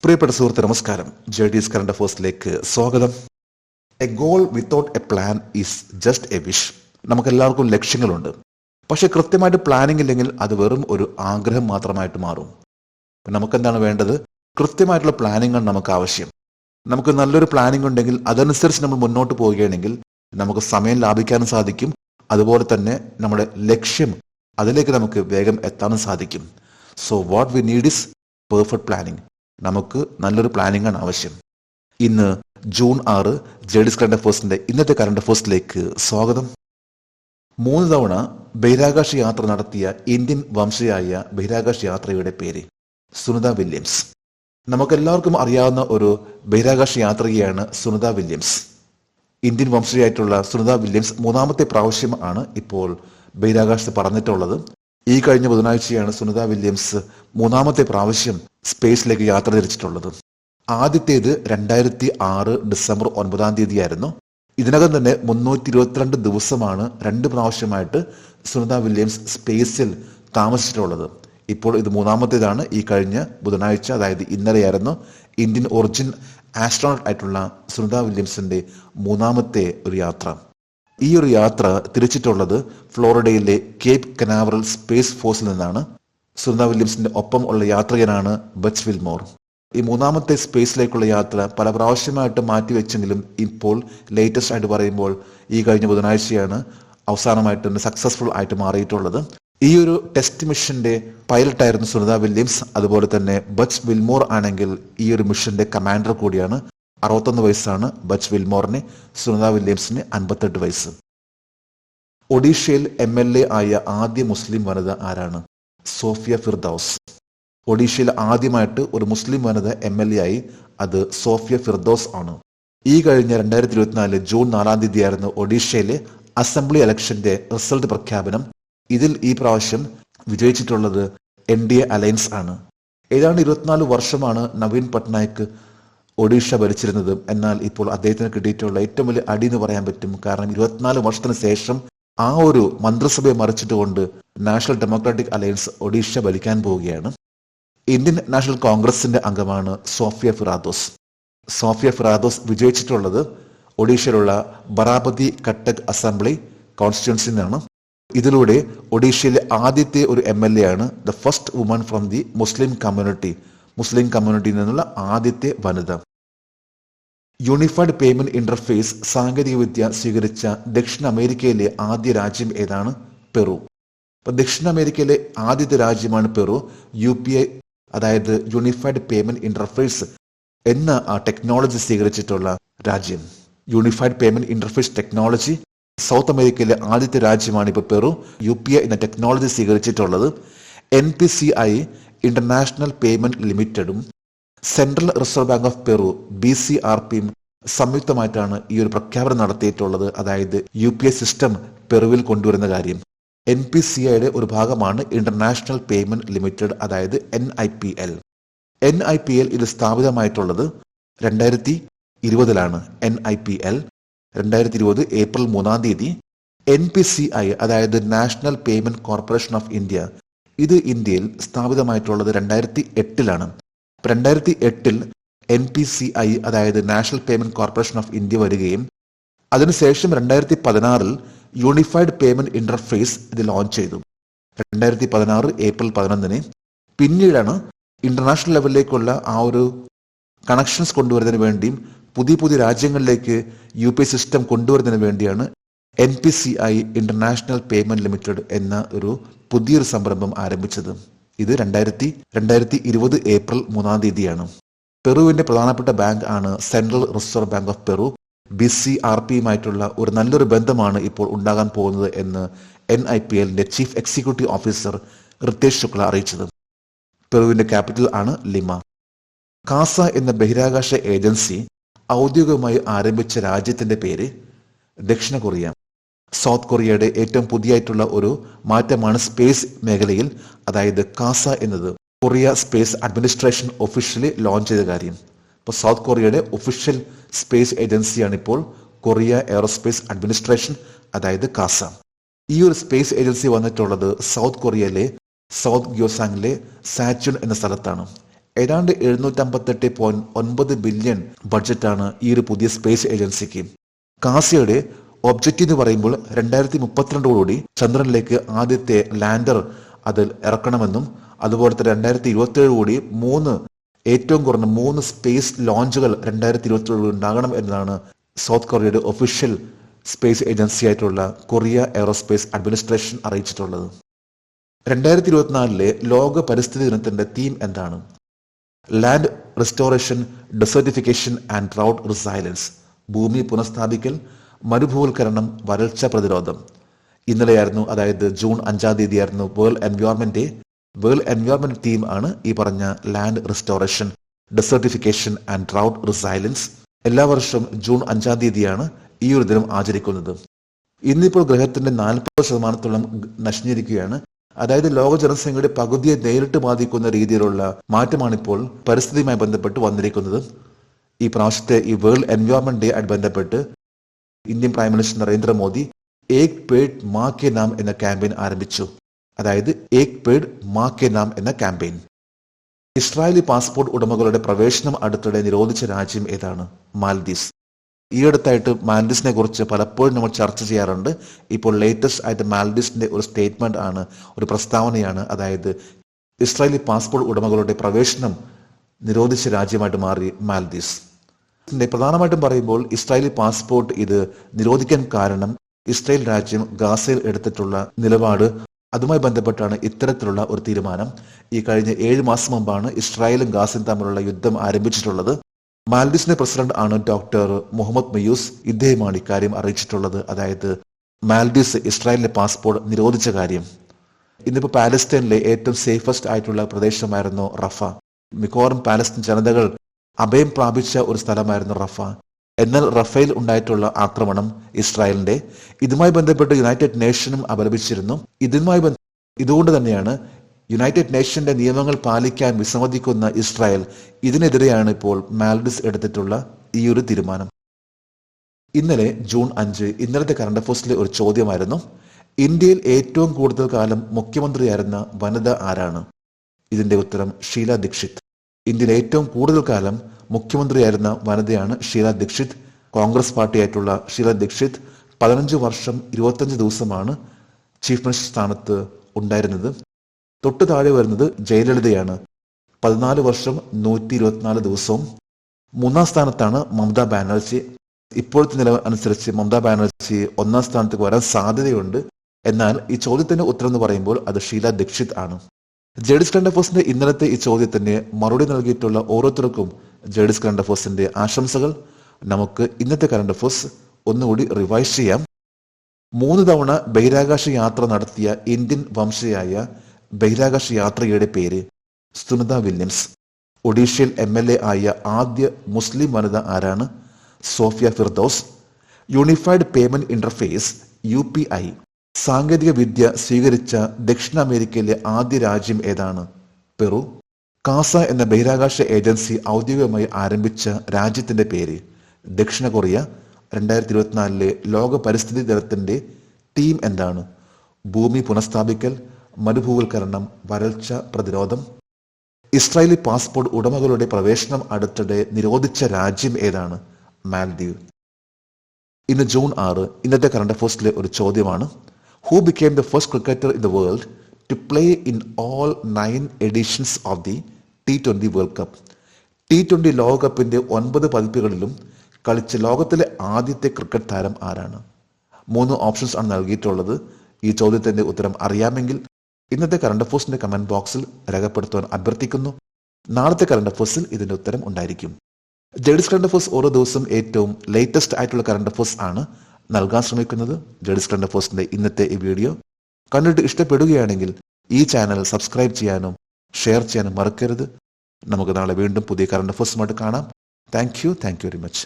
പ്രിയപ്പെട്ട സുഹൃത്ത് നമസ്കാരം. JD's കറണ്ട് അഫേഴ്സിലേക്ക് സ്വാഗതം. A goal without A plan is just A wish. നമുക്കെല്ലാവർക്കും ലക്ഷ്യങ്ങളുണ്ട്, പക്ഷെ കൃത്യമായിട്ട് പ്ലാനിംഗ് ഇല്ലെങ്കിൽ അത് വെറും ഒരു ആഗ്രഹം മാത്രമായിട്ട് മാറും. നമുക്കെന്താണ് വേണ്ടത്? കൃത്യമായിട്ടുള്ള പ്ലാനിംഗ് ആണ് നമുക്ക് ആവശ്യം. നമുക്ക് നല്ലൊരു പ്ലാനിംഗ് ഉണ്ടെങ്കിൽ അതനുസരിച്ച് നമ്മൾ മുന്നോട്ട് പോവുകയാണെങ്കിൽ നമുക്ക് സമയം ലാഭിക്കാനും സാധിക്കും. അതുപോലെ തന്നെ നമ്മുടെ ലക്ഷ്യം അതിലേക്ക് നമുക്ക് വേഗം എത്താനും സാധിക്കും. So what we need is perfect planning. നമുക്ക് നല്ലൊരു പ്ലാനിംഗ് ആണ് ആവശ്യം. ഇന്ന് ജൂൺ 6 JD's കറണ്ട് അഫേഴ്സിന്റെ ഇന്നത്തെ കറണ്ട് അഫേഴ്സിലേക്ക് സ്വാഗതം. 3 തവണ ബഹിരാകാശ യാത്ര നടത്തിയ ഇന്ത്യൻ വംശയായ ബഹിരാകാശ യാത്രികയുടെ പേര് സുനിത വില്യംസ്. നമുക്കെല്ലാവർക്കും അറിയാവുന്ന ഒരു ബഹിരാകാശ യാത്രികയാണ് സുനിത വില്യംസ്. ഇന്ത്യൻ വംശജയായിട്ടുള്ള സുനിത വില്യംസ് 3ാമത്തെ പ്രാവശ്യം ആണ് ഇപ്പോൾ ബഹിരാകാശത്ത് പറന്നിട്ടുള്ളത്. ഈ കഴിഞ്ഞ ബുധനാഴ്ചയാണ് സുനിത വില്യംസ് 3ാമത്തെ പ്രാവശ്യം സ്പേസിലേക്ക് യാത്ര തിരിച്ചിട്ടുള്ളത്. ആദ്യത്തേത് 2006 ഡിസംബർ 9 ആയിരുന്നു. ഇതിനകം തന്നെ 322 ദിവസമാണ് 2 പ്രാവശ്യമായിട്ട് സുനിത വില്യംസ് സ്പേസിൽ താമസിച്ചിട്ടുള്ളത്. ഇപ്പോൾ ഇത് 3ാമത്തേതാണ്. ഈ കഴിഞ്ഞ ബുധനാഴ്ച, അതായത് ഇന്നലെയായിരുന്നു ഇന്ത്യൻ ഒറിജിൻ ആസ്ട്രോണോട്ട് ആയിട്ടുള്ള സുനിത വില്യംസിന്റെ 3ാമത്തെ ഒരു യാത്ര. ഈ ഒരു യാത്ര തിരിച്ചിട്ടുള്ളത് ഫ്ലോറിഡയിലെ കേപ്പ് കനാവറൽ സ്പേസ് ഫോഴ്സിൽ നിന്നാണ്. സുനിത വില്യംസിന്റെ ഒപ്പം ഉള്ള യാത്രികനാണ് ബച്ച് വിൽമോർ. ഈ 3ാമത്തെ സ്പേസിലേക്കുള്ള യാത്ര പല പ്രാവശ്യമായിട്ട് മാറ്റിവെച്ചെങ്കിലും ഇപ്പോൾ ലേറ്റസ്റ്റ് ആയിട്ട് പറയുമ്പോൾ ഈ കഴിഞ്ഞ ബുധനാഴ്ചയാണ് അവസാനമായിട്ട് സക്സസ്ഫുൾ ആയിട്ട് മാറിയിട്ടുള്ളത്. ഈ ഒരു ടെസ്റ്റ് മിഷന്റെ പൈലറ്റായിരുന്നു സുനിത വില്യംസ്. അതുപോലെ തന്നെ ബച്ച് വിൽമോർ ആണെങ്കിൽ ഈ ഒരു മിഷന്റെ കമാൻഡർ കൂടിയാണ്. 61 വയസ്സാണ് ബച്ച് വിൽമോറിന്. സുനിത വില്യംസിന് 58 വയസ്സ്. ഒഡീഷയിൽ MLA ആയ ആദ്യ മുസ്ലിം വനിത ആരാണ്? സോഫിയ ഫിർദൌസ്. ഒഡീഷയിൽ ആദ്യമായിട്ട് ഒരു മുസ്ലിം വനിത MLA ആയി. അത് സോഫിയ ഫിർദൌസ് ആണ്. ഈ കഴിഞ്ഞ 2024 ജൂൺ 4 ആയിരുന്നു ഒഡീഷയിലെ അസംബ്ലി ഇലക്ഷന്റെ റിസൾട്ട് പ്രഖ്യാപനം. ഇതിൽ ഈ പ്രാവശ്യം വിജയിച്ചിട്ടുള്ളത് NDA അലയൻസ് ആണ്. ഏതാണ്ട് 24 വർഷമാണ് നവീൻ പട്നായിക് ഒഡീഷ ഭരിച്ചിരുന്നത്. എന്നാൽ ഇപ്പോൾ അദ്ദേഹത്തിന് കിട്ടിയിട്ടുള്ള ഏറ്റവും വലിയ അടി എന്ന് പറയാൻ പറ്റും. കാരണം 24 വർഷത്തിന് ശേഷം ആ ഒരു മന്ത്രിസഭയെ മറിച്ചിട്ടുകൊണ്ട് നാഷണൽ ഡെമോക്രാറ്റിക് അലയൻസ് ഒഡീഷ ഭരിക്കാൻ പോവുകയാണ്. ഇന്ത്യൻ നാഷണൽ കോൺഗ്രസിന്റെ അംഗമാണ് സോഫിയ ഫിറാദോസ്. സോഫിയ ഫിറാദോസ് വിജയിച്ചിട്ടുള്ളത് ഒഡീഷയിലുള്ള ബറാപതി കട്ടക് അസംബ്ലി കോൺസ്റ്റിറ്റ്യുവൻസിയിൽ നിന്നാണ്. ഇതിലൂടെ ഒഡീഷയിലെ ആദ്യത്തെ ഒരു MLA ആണ്. The first woman from the മുസ്ലിം കമ്മ്യൂണിറ്റിയിൽ നിന്നുള്ള ആദ്യത്തെ വനിത. യൂണിഫൈഡ് പേയ്മെന്റ് ഇന്റർഫേസ് സാങ്കേതികവിദ്യ സ്വീകരിച്ച ദക്ഷിണ അമേരിക്കയിലെ ആദ്യ രാജ്യം ഏതാണ്? പെറു. അപ്പൊ ദക്ഷിണ അമേരിക്കയിലെ ആദ്യത്തെ രാജ്യമാണ് പെറു. UPI, അതായത് യൂണിഫൈഡ് പേയ്മെന്റ് ഇന്റർഫേസ് എന്ന ആ ടെക്നോളജി സ്വീകരിച്ചിട്ടുള്ള രാജ്യം. Unified payment interface technology south അമേരിക്കയിലെ ആദ്യത്തെ രാജ്യമാണ് ഇപ്പോൾ പെറു. UPI എന്ന ടെക്നോളജി സ്വീകരിച്ചിട്ടുള്ളത്. NPCI ഇന്റർനാഷണൽ പേയ്മെന്റ് ലിമിറ്റഡും central reserve bank of Peru BCRPയും സംയുക്തമായിട്ടാണ് ഈ ഒരു പ്രഖ്യാപനം നടത്തിയിട്ടുള്ളത്. അതായത് UPI സിസ്റ്റം പെറുവിൽ കൊണ്ടുവരുന്ന കാര്യം. NPCIയുടെ ഒരു ഭാഗമാണ് ഇന്റർനാഷണൽ പേയ്മെന്റ് ലിമിറ്റഡ്, അതായത് NIPL. NIPL ഇത് സ്ഥാപിതമായിട്ടുള്ളത് 2020 NIPL 2020 ഏപ്രിൽ 3 NPCI, അതായത് national payment corporation of India, ഇത് ഇന്ത്യയിൽ സ്ഥാപിതമായിട്ടുള്ളത് 2008 2008 NPCI, അതായത് national payment corporation of India വരികയും അതിനുശേഷം 2016 യൂണിഫൈഡ് പേയ്മെന്റ് ഇന്റർഫേസ് ഇത് ലോഞ്ച് ചെയ്തു. 2016 ഏപ്രിൽ 11 പിന്നീടാണ് ഇന്റർനാഷണൽ ലെവലിലേക്കുള്ള ആ ഒരു കണക്ഷൻസ് കൊണ്ടുവരുന്നതിന് വേണ്ടിയും പുതിയ രാജ്യങ്ങളിലേക്ക് UPI സിസ്റ്റം കൊണ്ടുവരുന്നതിന് വേണ്ടിയാണ് NPCI ഇന്റർനാഷണൽ പേയ്മെന്റ് ലിമിറ്റഡ് എന്ന ഒരു പുതിയൊരു സംരംഭം ആരംഭിച്ചത്. ഇത് 2020 ഏപ്രിൽ 3 പെറുവിന്റെ പ്രധാനപ്പെട്ട ബാങ്ക് ആണ് central reserve bank of Peru. BCRPയുമായിട്ടുള്ള ഒരു നല്ലൊരു ബന്ധമാണ് ഇപ്പോൾ ഉണ്ടാകാൻ പോകുന്നത് എന്ന് NIPLന്റെ chief executive officer Ritesh Shukla അറിയിച്ചത്. പെറുവിന്റെ ക്യാപിറ്റൽ ആണ് ലിമ. കാസ എന്ന ബഹിരാകാശ ഏജൻസി ഔദ്യോഗികമായി ആരംഭിച്ച രാജ്യത്തിന്റെ പേര് ദക്ഷിണ കൊറിയ. സൗത്ത് കൊറിയയുടെ ഏറ്റവും പുതിയായിട്ടുള്ള ഒരു മാറ്റമാണ് സ്പേസ് മേഖലയിൽ, അതായത് കാസ എന്നത്. Korea space administration officially launch ചെയ്ത കാര്യം. ഇപ്പോൾ സൗത്ത് കൊറിയയുടെ ഒഫീഷ്യൽ സ്പേസ് ഏജൻസിയാണ് ഇപ്പോൾ കൊറിയ എയറോസ്പേസ് അഡ്മിനിസ്ട്രേഷൻ, അതായത് കാസ. ഈ ഒരു സ്പേസ് ഏജൻസി വന്നിട്ടുള്ളത് സൗത്ത് കൊറിയയിലെ സൗത്ത് ഗ്യോസാങ്ങിലെ സാച്ചുൺ എന്ന സ്ഥലത്താണ്. ഏതാണ്ട് 758.9 ബില്യൺ ബഡ്ജറ്റാണ് ഈ ഒരു പുതിയ സ്പേസ് ഏജൻസിക്ക്. കാസിയുടെ ഒബ്ജക്റ്റീവ് എന്ന് പറയുമ്പോൾ 2032 ചന്ദ്രനിലേക്ക് ആദ്യത്തെ ലാൻഡർ അതിൽ ഇറക്കണമെന്നും അതുപോലെ തന്നെ 2027 ഏറ്റവും കുറഞ്ഞ 3 സ്പേസ് ലോഞ്ചുകൾ 2027 ഉണ്ടാകണം എന്നതാണ് സൗത്ത് കൊറിയയുടെ ഒഫീഷ്യൽ സ്പേസ് ഏജൻസി ആയിട്ടുള്ള കൊറിയ എയറോസ്പേസ് അഡ്മിനിസ്ട്രേഷൻ അറിയിച്ചിട്ടുള്ളത്. 2024 ലോക പരിസ്ഥിതി ദിനത്തിന്റെ തീം എന്താണ്? Land restoration, desertification and drought resilience. ഭൂമി പുനഃസ്ഥാപിക്കൽ, മരുഭൂവൽക്കരണം, വരൾച്ച പ്രതിരോധം. ഇന്നലെയായിരുന്നു, അതായത് June 5 world environment day. World environment theme ആണ് ഈ പറഞ്ഞ land restoration, desertification and drought resilience. എല്ലാ വർഷവും ജൂൺ 5 ഈ ഒരു ദിനം ആചരിക്കുന്നത്. ഇന്നിപ്പോൾ ഗ്രഹത്തിന്റെ 40% നശിഞ്ഞിരിക്കുകയാണ്. അതായത് ലോക ജനസംഖ്യയുടെ പകുതിയെ നേരിട്ട് ബാധിക്കുന്ന രീതിയിലുള്ള മാറ്റമാണിപ്പോൾ പരിസ്ഥിതിയുമായി ബന്ധപ്പെട്ട് വന്നിരിക്കുന്നത്. ഈ പ്രാവശ്യത്തെ ഈ വേൾഡ് എൻവയോൺമെന്റ് ഡേ ആയിട്ട് ബന്ധപ്പെട്ട് ഇന്ത്യൻ പ്രൈം മിനിസ്റ്റർ നരേന്ദ്രമോദി ഏക് പേഡ് മാ കെ നാം എന്ന ക്യാമ്പയിൻ ആരംഭിച്ചു. അതായത് ഏക് പേഡ് മാ കെ നാം എന്ന ക്യാമ്പയിൻ. ഇസ്രായേലി പാസ്പോർട്ട് ഉടമകളുടെ പ്രവേശനം അടുത്തിടെ നിരോധിച്ച രാജ്യം ഏതാണ്? മാൽദീവ്സ്. ഈ അടുത്തായിട്ട് മാൽദീവ്സിനെ കുറിച്ച് പലപ്പോഴും നമ്മൾ ചർച്ച ചെയ്യാറുണ്ട്. ഇപ്പോൾ ലേറ്റസ്റ്റ് ആയിട്ട് മാൽദീവ്സിന്റെ ഒരു സ്റ്റേറ്റ്മെന്റ് ആണ്, ഒരു പ്രസ്താവനയാണ്. അതായത് ഇസ്രായേലി പാസ്പോർട്ട് ഉടമകളുടെ പ്രവേശനം നിരോധിച്ച രാജ്യമായിട്ട് മാറി മാൽദീവ്സ്. പ്രധാനമായിട്ടും പറയുമ്പോൾ ഇസ്രായേലി പാസ്പോർട്ട് ഇത് നിരോധിക്കാൻ കാരണം ഇസ്രായേൽ രാജ്യം ഗാസയിൽ എടുത്തിട്ടുള്ള നിലപാട്, അതുമായി ബന്ധപ്പെട്ടാണ് ഇത്തരത്തിലുള്ള ഒരു തീരുമാനം. ഈ കഴിഞ്ഞ 7 മാസം മുമ്പാണ് ഇസ്രായേലും ഗാസയും തമ്മിലുള്ള യുദ്ധം ആരംഭിച്ചിട്ടുള്ളത്. മാൽദീവ്സിന്റെ പ്രസിഡന്റ് ആണ് ഡോക്ടർ മുഹമ്മദ് മയൂസ്. ഇദ്ദേഹമാണ് ഇക്കാര്യം അറിയിച്ചിട്ടുള്ളത്. അതായത് മാൽദീവ്സ് ഇസ്രായേലിന്റെ പാസ്പോർട്ട് നിരോധിച്ച കാര്യം. ഇന്നിപ്പോൾ പാലസ്തീനിലെ ഏറ്റവും സേഫസ്റ്റ് ആയിട്ടുള്ള പ്രദേശമായിരുന്നു റഫ. മിക്കവാറും പാലസ്തീൻ ജനതകൾ അഭയം പ്രാപിച്ച ഒരു സ്ഥലമായിരുന്നു റഫ. എന്നാൽ റഫേൽ ഉണ്ടായിട്ടുള്ള ആക്രമണം ഇസ്രായേലിന്റെ, ഇതുമായി ബന്ധപ്പെട്ട് യുണൈറ്റഡ് നേഷനും അപലപിച്ചിരുന്നു. ഇതുകൊണ്ട് തന്നെയാണ് യുണൈറ്റഡ് നേഷന്റെ നിയമങ്ങൾ പാലിക്കാൻ വിസമ്മതിക്കുന്ന ഇസ്രായേൽ, ഇതിനെതിരെയാണ് ഇപ്പോൾ മാൽഡീവ്സ് എടുത്തിട്ടുള്ള ഈ ഒരു തീരുമാനം. ഇന്നലെ ജൂൺ 5 ഇന്നലത്തെ കറണ്ട് അഫയേഴ്സിലെ ഒരു ചോദ്യമായിരുന്നു, ഇന്ത്യയിൽ ഏറ്റവും കൂടുതൽ കാലം മുഖ്യമന്ത്രിയായിരുന്ന വനിത ആരാണ്? ഇതിന്റെ ഉത്തരം ഷീല ദീക്ഷിത്. ഇന്ത്യയിൽ ഏറ്റവും കൂടുതൽ കാലം മുഖ്യമന്ത്രിയായിരുന്ന വനിതയാണ് ഷീല ദീക്ഷിത്. കോൺഗ്രസ് പാർട്ടിയായിട്ടുള്ള ഷീല ദീക്ഷിത് 15 വർഷം 25 ദിവസമാണ് ചീഫ് മിനിസ്റ്റർ സ്ഥാനത്ത് ഉണ്ടായിരുന്നത്. തൊട്ടു താഴെ വരുന്നത് ജയലളിതയാണ്, 14 വർഷം 124 ദിവസവും. 3-ാം സ്ഥാനത്താണ് മമതാ ബാനർജി. ഇപ്പോഴത്തെ നില അനുസരിച്ച് മമതാ ബാനർജി 1-ാം സ്ഥാനത്തേക്ക് വരാൻ സാധ്യതയുണ്ട്. എന്നാൽ ഈ ചോദ്യത്തിന്റെ ഉത്തരം എന്ന് പറയുമ്പോൾ അത് ഷീല ദീക്ഷിത് ആണ്. ജെഡിസ് കറണ്ട് അഫയേഴ്സിന്റെ ഇന്നലത്തെ ഈ ചോദ്യത്തിന് മറുപടി നൽകിയിട്ടുള്ള ഓരോരുത്തർക്കും ജെഡിസ് കറണ്ട് അഫയേഴ്സിന്റെ ആശംസകൾ. നമുക്ക് ഇന്നത്തെ കറണ്ട് അഫയേഴ്സ് ഒന്നുകൂടി റിവൈസ് ചെയ്യാം. 3 തവണ ബഹിരാകാശ യാത്ര നടത്തിയ ഇന്ത്യൻ വംശയായ ബഹിരാകാശ യാത്രികയുടെ പേര് സുനിത വില്യംസ്. ഒഡീഷയിൽ MLA ആയ ആദ്യ മുസ്ലിം വനിത ആരാണ്? Sofia Firdous. Unified payment interface UPI സാങ്കേതിക വിദ്യ സ്വീകരിച്ച ദക്ഷിണ അമേരിക്കയിലെ ആദ്യ രാജ്യം ഏതാണ്? പെറു. കാസ എന്ന ബഹിരാകാശ ഏജൻസി ഔദ്യോഗികമായി ആരംഭിച്ച രാജ്യത്തിന്റെ പേര്? ദക്ഷിണ കൊറിയ. 2024 ലോക പരിസ്ഥിതി ദിനത്തിന്റെ തീം എന്താണ്? ഭൂമി പുനഃസ്ഥാപിക്കൽ, മരുഭൂവൽക്കരണം, വരൾച്ച പ്രതിരോധം. ഇസ്രായേലി പാസ്പോർട്ട് ഉടമകളുടെ പ്രവേശനം അടുത്തിടെ നിരോധിച്ച രാജ്യം ഏതാണ്? മാൽദീവ്. ഇന്ന് ജൂൺ 6 ഇന്നത്തെ കറണ്ട് അഫയേഴ്സിലെ ഒരു ചോദ്യമാണ്, Who became the first cricketer in the world to play in all 9 editions of the T20 World Cup? T20 ലോകകപ്പിന്റെ 9 പതിപ്പുകളിലും കളിച്ച ലോകത്തിലെ ആദ്യത്തെ ക്രിക്കറ്റ് താരം ആരാണ്? 3 ഓപ്ഷൻസ് ആണ് നൽകിയിട്ടുള്ളത്. ഈ ചോദ്യത്തിന്റെ ഉത്തരം അറിയാമെങ്കിൽ ഇന്നത്തെ കറണ്ട് അഫയേഴ്സിന്റെ കമന്റ് ബോക്സിൽ രേഖപ്പെടുത്തുവാൻ അഭ്യർത്ഥിക്കുന്നു. നാളത്തെ കറണ്ട് അഫയേഴ്സിൽ ഇതിന്റെ ഉത്തരം ഉണ്ടായിരിക്കും. ജെഡിസ് കറണ്ട് അഫയേഴ്സ് ഓരോ ദിവസം ഏറ്റവും ലേറ്റസ്റ്റ് ആയിട്ടുള്ള കറണ്ട് അഫയേഴ്സ് ആണ് നൽകാൻ ശ്രമിക്കുന്നത്. ജെഡിസ് കറണ്ട് അഫയേഴ്സിന്റെ ഇന്നത്തെ ഈ വീഡിയോ കണ്ടിട്ട് ഇഷ്ടപ്പെടുകയാണെങ്കിൽ ഈ ചാനൽ സബ്സ്ക്രൈബ് ചെയ്യാനും ഷെയർ ചെയ്യാനും മറക്കരുത്. നമുക്ക് നാളെ വീണ്ടും പുതിയ കറണ്ട് അഫയേഴ്സുമായിട്ട് കാണാം. Thank you very much.